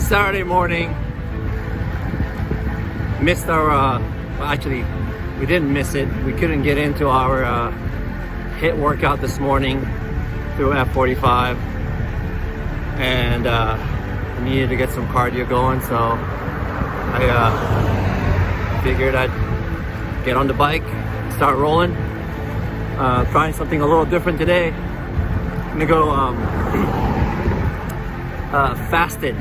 Saturday morning. Missed our, well, actually, we didn't miss it. We couldn't get into our HIIT workout this morning through F45. And I needed to get some cardio going, so I figured I'd get on the bike, start rolling. Trying something a little different today. I'm gonna go fasted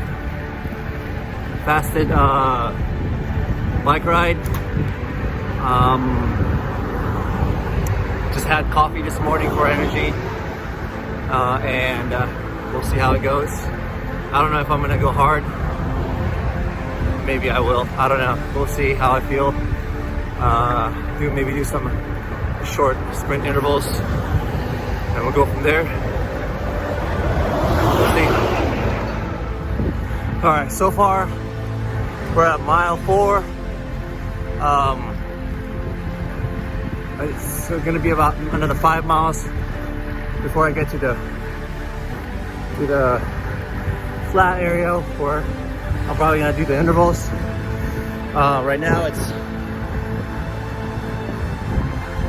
bike ride. Just had coffee this morning for energy, and we'll see how it goes. I don't know if I'm gonna go hard. Maybe I will. I don't know. We'll see how I feel. Maybe do some short sprint intervals, and we'll go from there. We'll see. All right. So far, we're at mile 4. It's going to be about another 5 miles before I get to the flat area where I'm probably going to do the intervals. Right now it's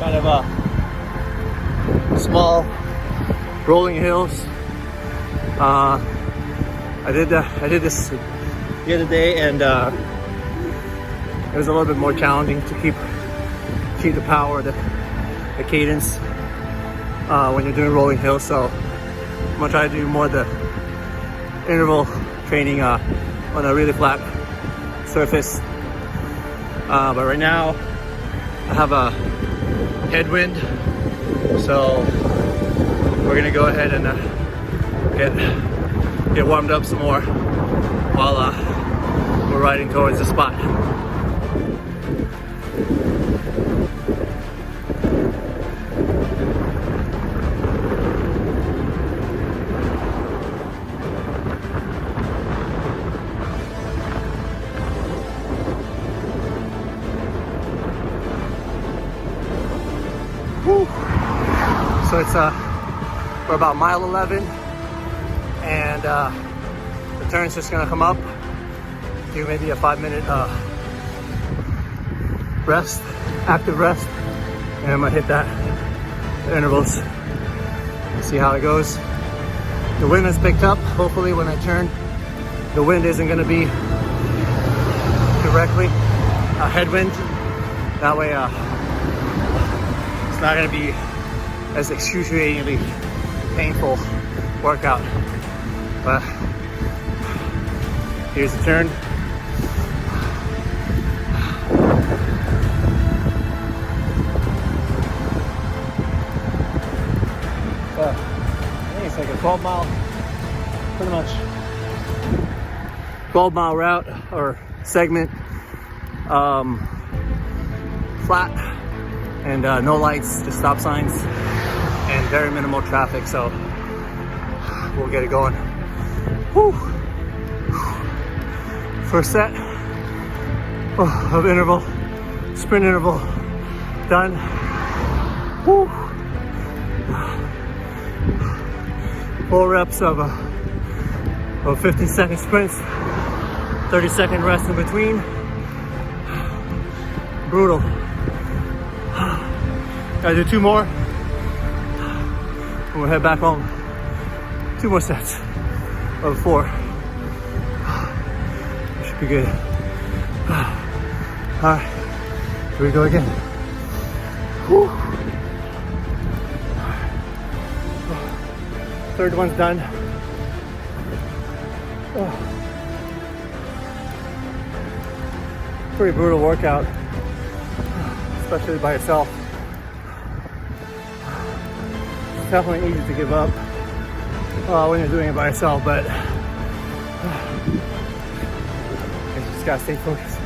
kind of a small rolling hills. I did this the other day, and it was a little bit more challenging to keep the power, the cadence when you're doing rolling hills. So I'm gonna try to do more of the interval training on a really flat surface. But right now I have a headwind, so we're gonna go ahead and get warmed up some more while we're riding towards the spot. So it's we're about mile 11, and the turn's just gonna come up, do maybe a 5-minute rest, active rest, and I'm gonna hit the intervals, see how it goes. The wind has picked up. Hopefully when I turn, the wind isn't gonna be directly a headwind. That way it's not gonna be as excruciatingly painful workout. But here's the turn. I think it's like a 12-mile, pretty much 12-mile route or segment. Flat and no lights, just stop signs and very minimal traffic, so we'll get it going. Whew. First set of interval, sprint interval done. Whew. 4 reps of 15-second sprints, 30-second rest in between. Brutal. Gotta do 2 more, and we'll head back home. 2 more sets of 4. Should be good. All right, here we go again. Whew. Third one's done. Pretty brutal workout, especially by yourself. It's definitely easy to give up when you're doing it by yourself, but you just gotta stay focused.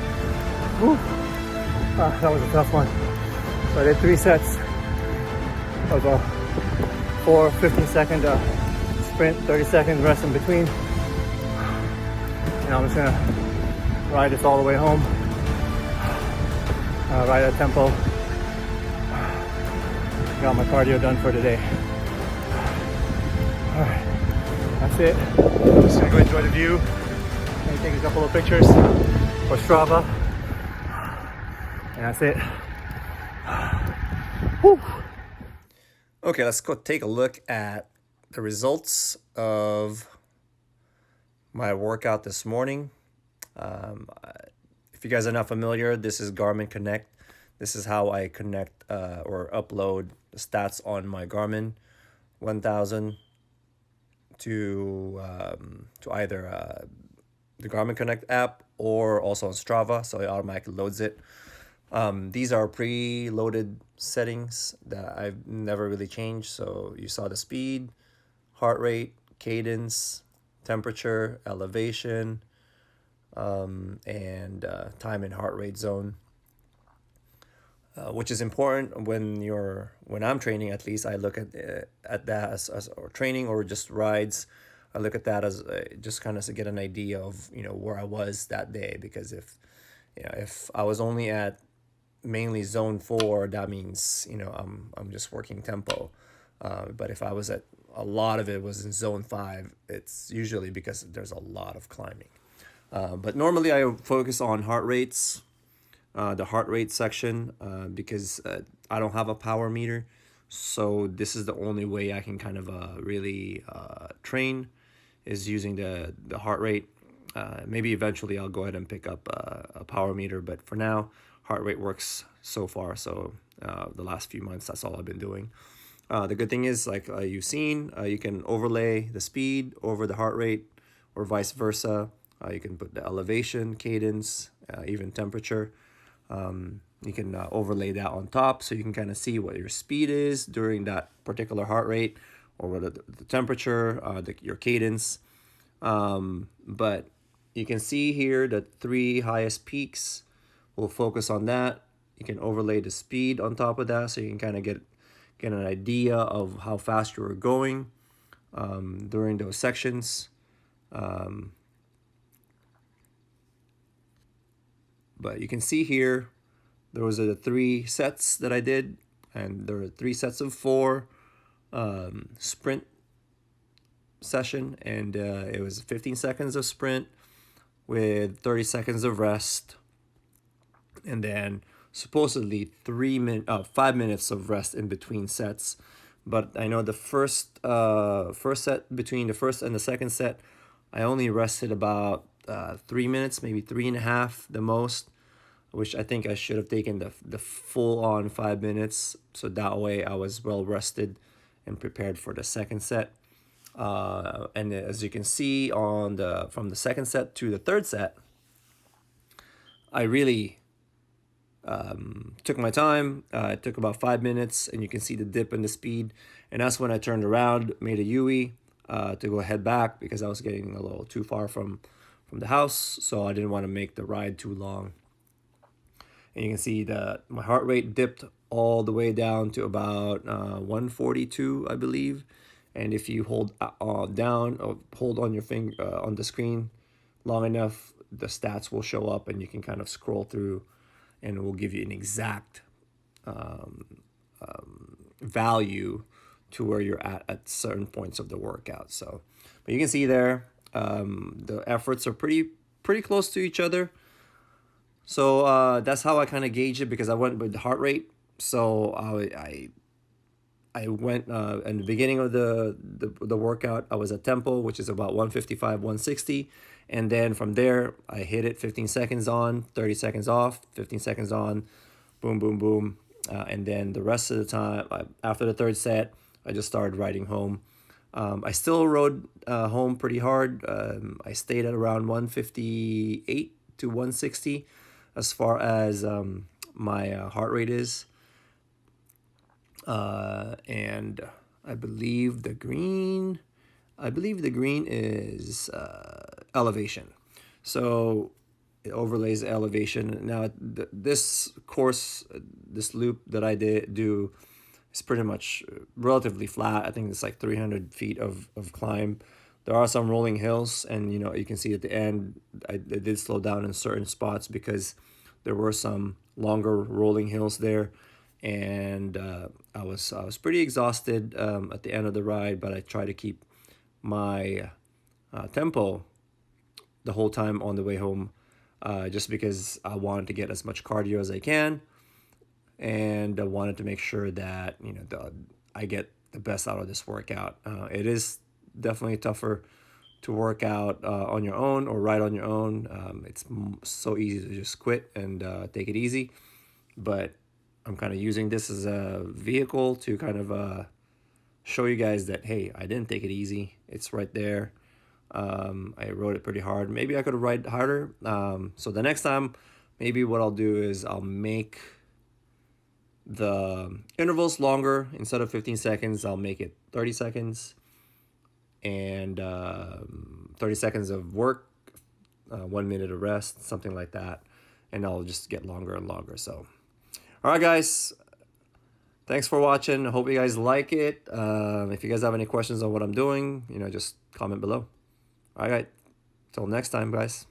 Whew. That was a tough one. So I did 3 sets of 4 15-second sprint, 30-second rest in between. And I'm just gonna ride this all the way home. Ride at tempo. Got my cardio done for today. All right, that's it. Just gonna go enjoy the view I take a couple of pictures for Strava, and that's it. Whew. Okay, let's go take a look at the results of my workout this morning. If you guys are not familiar, this is Garmin Connect. This is how I connect or upload the stats on my Garmin 1000 to either the Garmin Connect app or also on Strava, so it automatically loads it. These are pre-loaded settings that I've never really changed. So you saw the speed, heart rate, cadence, temperature, elevation, and time and heart rate zone, which is important when I'm training. At least I look at that as or training or just rides. I look at that as just kind of to get an idea of where I was that day, because if I was only at mainly zone 4, that means I'm just working tempo. But if I was at a lot of it was in zone 5, it's usually because there's a lot of climbing. But normally I focus on heart rates, the heart rate section, because I don't have a power meter. So this is the only way I can kind of really train, is using the heart rate. Maybe eventually I'll go ahead and pick up a power meter, but for now, heart rate works so far. So the last few months, that's all I've been doing. The good thing is, like you've seen, you can overlay the speed over the heart rate or vice versa. You can put the elevation, cadence, even temperature. You can overlay that on top, so you can kind of see what your speed is during that particular heart rate, or what the temperature, your cadence. But you can see here the 3 highest peaks. We'll focus on that. You can overlay the speed on top of that, so you can kind of get an idea of how fast you were going during those sections. But you can see here, there was 3 sets that I did, and there were 3 sets of 4 sprint session, and it was 15 seconds of sprint with 30 seconds of rest, and then supposedly 5 minutes of rest in between sets. But I know the first set, between the first and the second set, I only rested about 3 minutes, maybe 3.5 the most, which I think I should have taken the full on 5 minutes, so that way I was well rested and prepared for the second set. And as you can see from the second set to the third set, I really took my time. It took about 5 minutes, and you can see the dip in the speed. And that's when I turned around, made a U-turn to go head back, because I was getting a little too far from the house, so I didn't want to make the ride too long. And you can see that my heart rate dipped all the way down to about 142, I believe. And if you hold down or hold on your finger on the screen long enough, the stats will show up, and you can kind of scroll through, and it will give you an exact value to where you're at certain points of the workout. So, but you can see there, the efforts are pretty close to each other. So that's how I kind of gauge it, because I went with the heart rate. So I went in the beginning of the workout, I was at tempo, which is about 155, 160. And then from there, I hit it 15 seconds on, 30 seconds off, 15 seconds on, boom, boom, boom. And then the rest of the time, after the third set, I just started riding home. I still rode home pretty hard. I stayed at around 158 to 160 as far as my heart rate is. And I believe the green is elevation. So it overlays elevation. Now this course, this loop that I do is pretty much relatively flat. I think it's like 300 feet of climb. There are some rolling hills, and you can see at the end I did slow down in certain spots because there were some longer rolling hills there. And I was pretty exhausted at the end of the ride, but I tried to keep my tempo the whole time on the way home, just because I wanted to get as much cardio as I can, and I wanted to make sure that I get the best out of this workout. It is definitely tougher to work out on your own or ride on your own. It's so easy to just quit and take it easy, but I'm kind of using this as a vehicle to kind of show you guys that, hey, I didn't take it easy. It's right there. I rode it pretty hard. Maybe I could ride harder. So the next time, maybe what I'll do is I'll make the intervals longer. Instead of 15 seconds, I'll make it 30 seconds. And 30 seconds of work, 1 minute of rest, something like that. And I'll just get longer and longer. So, all right, guys. Thanks for watching. I hope you guys like it. If you guys have any questions on what I'm doing, just comment below. All right. Till next time, guys.